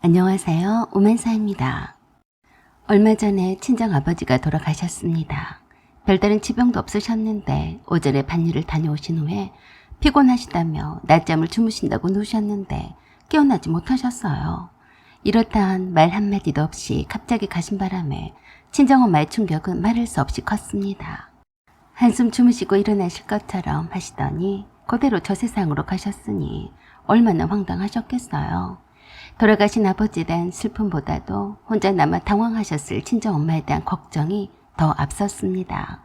안녕하세요. 오만사입니다. 얼마 전에 친정아버지가 돌아가셨습니다. 별다른 지병도 없으셨는데 오전에 밭일을 다녀오신 후에 피곤하시다며 낮잠을 주무신다고 누우셨는데 깨어나지 못하셨어요. 이렇다한 말 한마디도 없이 갑자기 가신 바람에 친정엄마의 충격은 말할 수 없이 컸습니다. 한숨 주무시고 일어나실 것처럼 하시더니 그대로 저 세상으로 가셨으니 얼마나 황당하셨겠어요. 돌아가신 아버지에 대한 슬픔보다도 혼자 남아 당황하셨을 친정엄마에 대한 걱정이 더 앞섰습니다.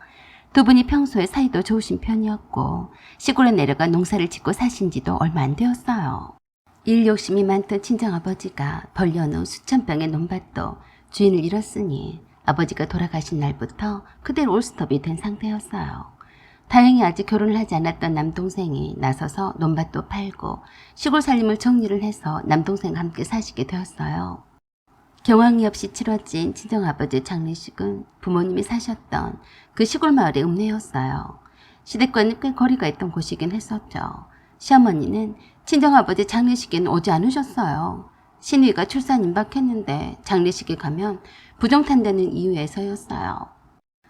두 분이 평소에 사이도 좋으신 편이었고 시골에 내려가 농사를 짓고 사신 지도 얼마 안 되었어요. 일 욕심이 많던 친정아버지가 벌려놓은 수천 병의 논밭도 주인을 잃었으니 아버지가 돌아가신 날부터 그대로 올스톱이 된 상태였어요. 다행히 아직 결혼을 하지 않았던 남동생이 나서서 논밭도 팔고 시골 살림을 정리를 해서 남동생과 함께 사시게 되었어요. 경황이 없이 치러진 친정아버지 장례식은 부모님이 사셨던 그 시골 마을의 읍내였어요. 시댁과는 꽤 거리가 있던 곳이긴 했었죠. 시어머니는 친정아버지 장례식에는 오지 않으셨어요. 시누이가 출산 임박했는데 장례식에 가면 부정탄다는 이유에서였어요.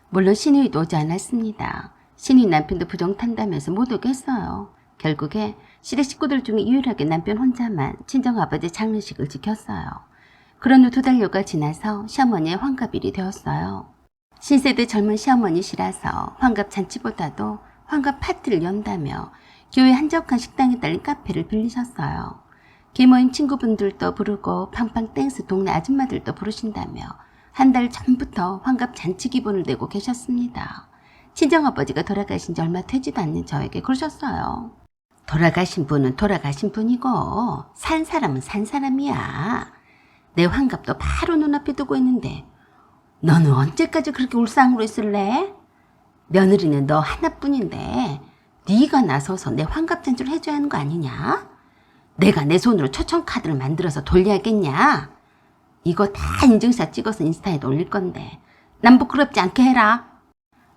물론 시누이도 오지 않았습니다. 시누이 남편도 부정탄다면서 못 오게 했어요. 결국에 시댁 식구들 중에 유일하게 남편 혼자만 친정아버지 장례식을 지켰어요. 그런 후 2달여가 지나서 시어머니의 환갑일이 되었어요. 신세대 젊은 시어머니시라서 환갑 잔치보다도 환갑 파티를 연다며 교회 한적한 식당에 딸린 카페를 빌리셨어요. 계모임 친구분들도 부르고 팡팡 땡스 동네 아줌마들도 부르신다며 한 달 전부터 환갑 잔치 기분을 내고 계셨습니다. 친정아버지가 돌아가신 지 얼마 되지도 않는 저에게 그러셨어요. 돌아가신 분은 돌아가신 분이고 산 사람은 산 사람이야. 내 환갑도 바로 눈앞에 두고 있는데 너는 언제까지 그렇게 울상으로 있을래? 며느리는 너 하나뿐인데 네가 나서서 내 환갑 잔치를 해줘야 하는 거 아니냐? 내가 내 손으로 초청카드를 만들어서 돌려야겠냐? 이거 다 인증샷 찍어서 인스타에 올릴 건데 난 부끄럽지 않게 해라.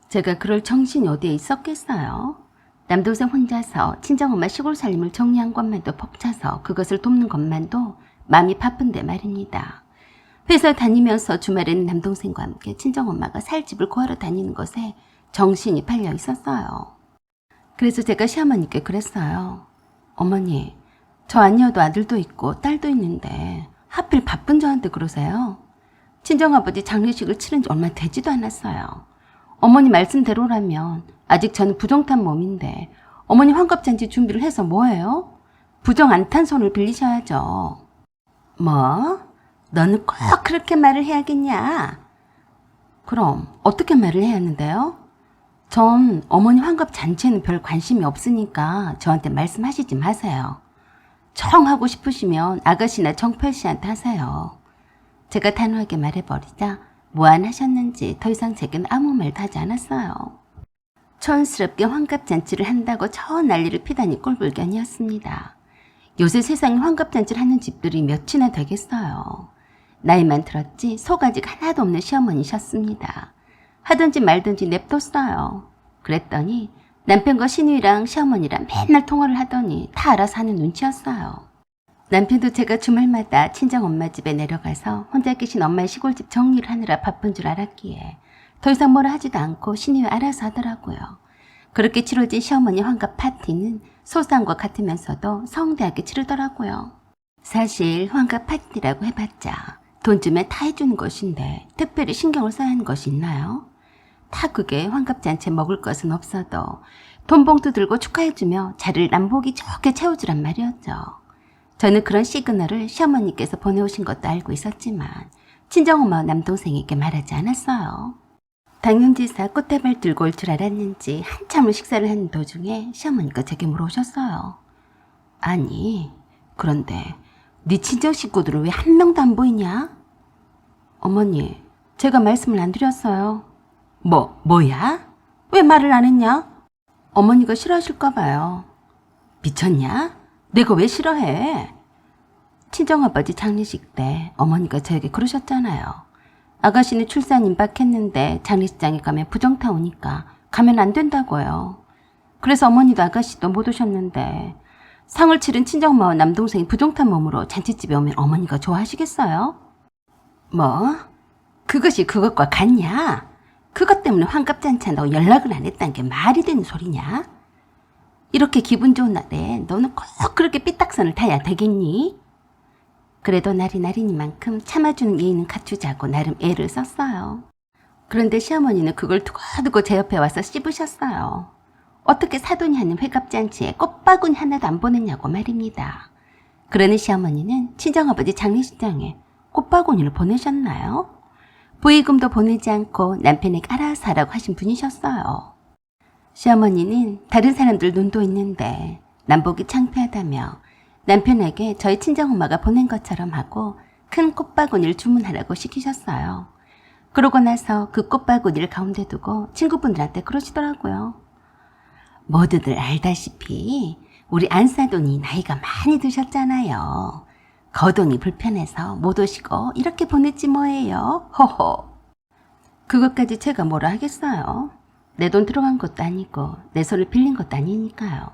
제가 그럴 정신이 어디에 있었겠어요? 남동생 혼자서 친정엄마 시골 살림을 정리한 것만도 벅차서 그것을 돕는 것만도 마음이 바쁜데 말입니다. 회사 다니면서 주말에는 남동생과 함께 친정엄마가 살 집을 구하러 다니는 것에 정신이 팔려 있었어요. 그래서 제가 시어머니께 그랬어요. 어머니, 저 아니어도 아들도 있고 딸도 있는데 하필 바쁜 저한테 그러세요? 친정아버지 장례식을 치른 지 얼마 되지도 않았어요. 어머니 말씀대로라면 아직 저는 부정탄 몸인데 어머니 환갑잔치 준비를 해서 뭐해요? 부정 안 탄 손을 빌리셔야죠. 뭐? 너는 꼭 그렇게 말을 해야겠냐? 그럼 어떻게 말을 해야 하는데요? 전 어머니 환갑잔치에는 별 관심이 없으니까 저한테 말씀하시지 마세요. 청 하고 싶으시면 아가씨나 정팔씨한테 하세요. 제가 단호하게 말해버리자 무안하셨는지 더 이상 제겐 아무 말도 하지 않았어요. 초연스럽게 환갑잔치를 한다고 저 난리를 피다니 꼴불견이었습니다. 요새 세상에 환갑잔치를 하는 집들이 몇이나 되겠어요. 나이만 들었지 소가지가 하나도 없는 시어머니셨습니다. 하든지 말든지 냅뒀어요. 그랬더니 남편과 시누이랑 시어머니랑 맨날 통화를 하더니 다 알아서 하는 눈치였어요. 남편도 제가 주말마다 친정엄마 집에 내려가서 혼자 계신 엄마의 시골집 정리를 하느라 바쁜 줄 알았기에 더 이상 뭐라 하지도 않고 시누이 알아서 하더라고요. 그렇게 치러진 시어머니 환갑 파티는 소소한 것 같으면서도 성대하게 치르더라고요. 사실 환갑 파티라고 해봤자 돈 주면 다 해주는 것인데 특별히 신경을 써야 하는 것이 있나요? 다 그게 환갑잔치에 먹을 것은 없어도 돈봉투 들고 축하해주며 자리를 남보기 좋게 채워주란 말이었죠. 저는 그런 시그널을 시어머니께서 보내오신 것도 알고 있었지만 친정엄마와 남동생에게 말하지 않았어요. 당연지사 꽃다발 들고 올 줄 알았는지 한참을 식사를 하는 도중에 시어머니가 제게 물어오셨어요. 아니, 그런데 네 친정 식구들은 왜 한 명도 안 보이냐? 어머니, 제가 말씀을 안 드렸어요. 뭐야? 왜 말을 안 했냐? 어머니가 싫어하실까 봐요. 미쳤냐? 내가 왜 싫어해? 친정아버지 장례식 때 어머니가 저에게 그러셨잖아요. 아가씨는 출산 임박했는데 장례식장에 가면 부정타 오니까 가면 안 된다고요. 그래서 어머니도 아가씨도 못 오셨는데 상을 치른 친정엄마와 남동생이 부정탄 몸으로 잔치집에 오면 어머니가 좋아하시겠어요? 뭐? 그것이 그것과 같냐? 그것 때문에 환갑잔치 한다고 연락을 안 했다는 게 말이 되는 소리냐? 이렇게 기분 좋은 날에 너는 꼭 그렇게 삐딱선을 타야 되겠니? 그래도 날이 날이니만큼 참아주는 예의는 갖추자고 나름 애를 썼어요. 그런데 시어머니는 그걸 두고두고 제 옆에 와서 씹으셨어요. 어떻게 사돈이 하는 회갑잔치에 꽃바구니 하나도 안 보냈냐고 말입니다. 그러는 시어머니는 친정아버지 장례식장에 꽃바구니를 보내셨나요? 부의금도 보내지 않고 남편에게 알아서 하라고 하신 분이셨어요. 시어머니는 다른 사람들 눈도 있는데 남보기 창피하다며 남편에게 저희 친정엄마가 보낸 것처럼 하고 큰 꽃바구니를 주문하라고 시키셨어요. 그러고 나서 그 꽃바구니를 가운데 두고 친구분들한테 그러시더라고요. 모두들 알다시피 우리 안사돈이 나이가 많이 드셨잖아요. 거동이 불편해서 못 오시고 이렇게 보냈지 뭐예요. 호호. 그것까지 제가 뭐라 하겠어요. 내 돈 들어간 것도 아니고 내 손을 빌린 것도 아니니까요.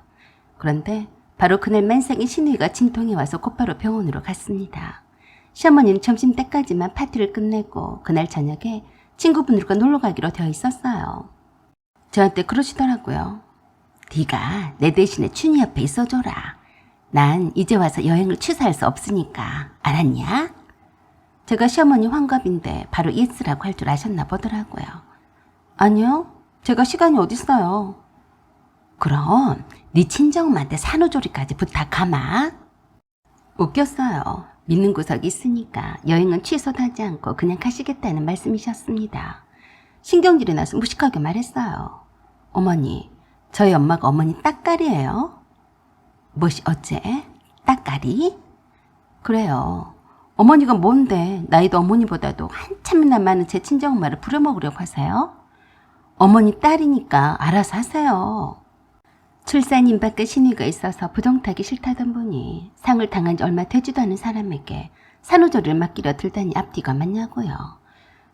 그런데 바로 그날 만삭인 신우이가 진통이 와서 곧바로 병원으로 갔습니다. 시어머니는 점심때까지만 파티를 끝내고 그날 저녁에 친구분들과 놀러 가기로 되어 있었어요. 저한테 그러시더라고요. 네가 내 대신에 춘희 옆에 있어줘라. 난 이제 와서 여행을 취소할 수 없으니까. 알았냐? 제가 시어머니 환갑인데 바로 예스라고 할 줄 아셨나 보더라고요. 아니요. 제가 시간이 어딨어요. 그럼 네 친정엄마한테 산후조리까지 부탁하마. 웃겼어요. 믿는 구석이 있으니까 여행은 취소도 하지 않고 그냥 가시겠다는 말씀이셨습니다. 신경질이 나서 무식하게 말했어요. 어머니, 저희 엄마가 어머니 딱깔이에요. 뭐시 어째? 딱깔이? 그래요. 어머니가 뭔데 나이도 어머니보다도 한참이나 많은 제 친정엄마를 부려먹으려고 하세요? 어머니 딸이니까 알아서 하세요. 출산 임박과 신의가 있어서 부정타기 싫다던 분이 상을 당한 지 얼마 되지도 않은 사람에게 산후조리를 맡기려 들다니 앞뒤가 맞냐고요.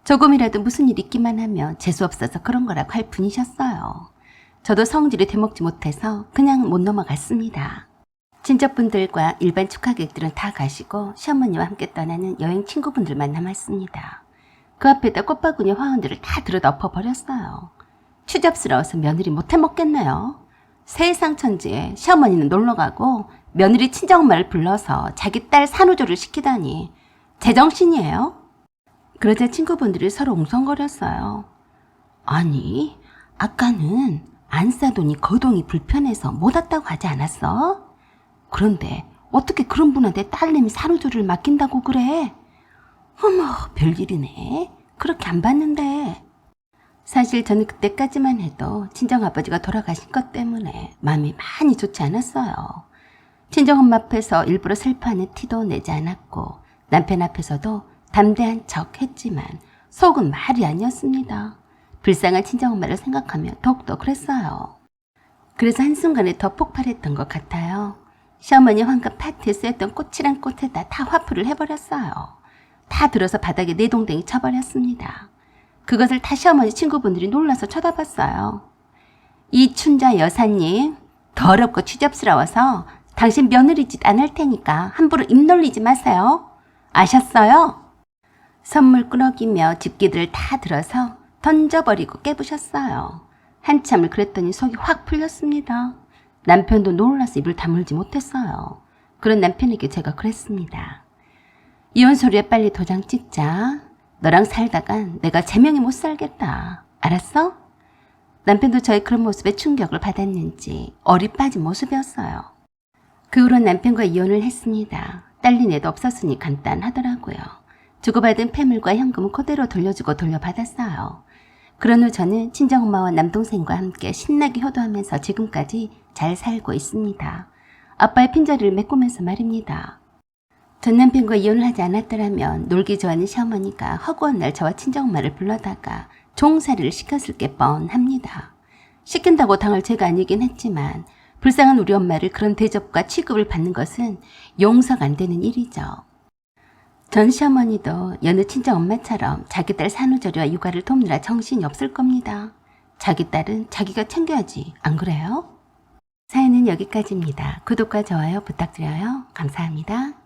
조금이라도 무슨 일 있기만 하면 재수없어서 그런 거라고 할 분이셨어요. 저도 성질이 되먹지 못해서 그냥 못 넘어갔습니다. 친척분들과 일반 축하객들은 다 가시고 시어머니와 함께 떠나는 여행 친구분들만 남았습니다. 그 앞에다 꽃바구니 화원들을 다 들어 덮어버렸어요. 추잡스러워서 며느리 못해 먹겠네요. 세상 천지에 시어머니는 놀러가고 며느리 친정엄마를 불러서 자기 딸 산후조리를 시키다니 제정신이에요? 그러자 친구분들이 서로 웅성거렸어요. 아니, 아까는 안사돈이 거동이 불편해서 못 왔다고 하지 않았어? 그런데 어떻게 그런 분한테 딸내미 산후조리를 맡긴다고 그래? 어머, 별일이네. 그렇게 안 봤는데. 사실 저는 그때까지만 해도 친정아버지가 돌아가신 것 때문에 마음이 많이 좋지 않았어요. 친정엄마 앞에서 일부러 슬퍼하는 티도 내지 않았고 남편 앞에서도 담대한 척 했지만 속은 말이 아니었습니다. 불쌍한 친정엄마를 생각하며 더욱더 그랬어요. 그래서 한순간에 더 폭발했던 것 같아요. 시어머니 환갑 파티에 쓰였던 꽃이란 꽃에다 다 화풀이를 해버렸어요. 다 들어서 바닥에 내동댕이 쳐버렸습니다. 그것을 다 시어머니 친구분들이 놀라서 쳐다봤어요. 이 춘자 여사님, 더럽고 추잡스러워서 당신 며느리 짓 안 할 테니까 함부로 입 놀리지 마세요. 아셨어요? 선물 꾸러기며 집기들을 다 들어서 던져버리고 깨부셨어요. 한참을 그랬더니 속이 확 풀렸습니다. 남편도 놀라서 입을 다물지 못했어요. 그런 남편에게 제가 그랬습니다. 이혼 서류에 빨리 도장 찍자. 너랑 살다간 내가 제명이 못 살겠다. 알았어? 남편도 저의 그런 모습에 충격을 받았는지 얼이 빠진 모습이었어요. 그 후로 남편과 이혼을 했습니다. 딸린 애도 없었으니 간단하더라고요. 주고받은 폐물과 현금은 그대로 돌려주고 돌려받았어요. 그런 후 저는 친정엄마와 남동생과 함께 신나게 효도하면서 지금까지 잘 살고 있습니다. 아빠의 핀자리를 메꾸면서 말입니다. 전 남편과 이혼을 하지 않았더라면 놀기 좋아하는 시어머니가 허구한 날 저와 친정엄마를 불러다가 종살이를 시켰을 게 뻔합니다. 시킨다고 당할 죄가 아니긴 했지만 불쌍한 우리 엄마를 그런 대접과 취급을 받는 것은 용서가 안 되는 일이죠. 전 시어머니도 여느 친정엄마처럼 자기 딸 산후조리와 육아를 돕느라 정신이 없을 겁니다. 자기 딸은 자기가 챙겨야지, 안 그래요? 사연은 여기까지입니다. 구독과 좋아요 부탁드려요. 감사합니다.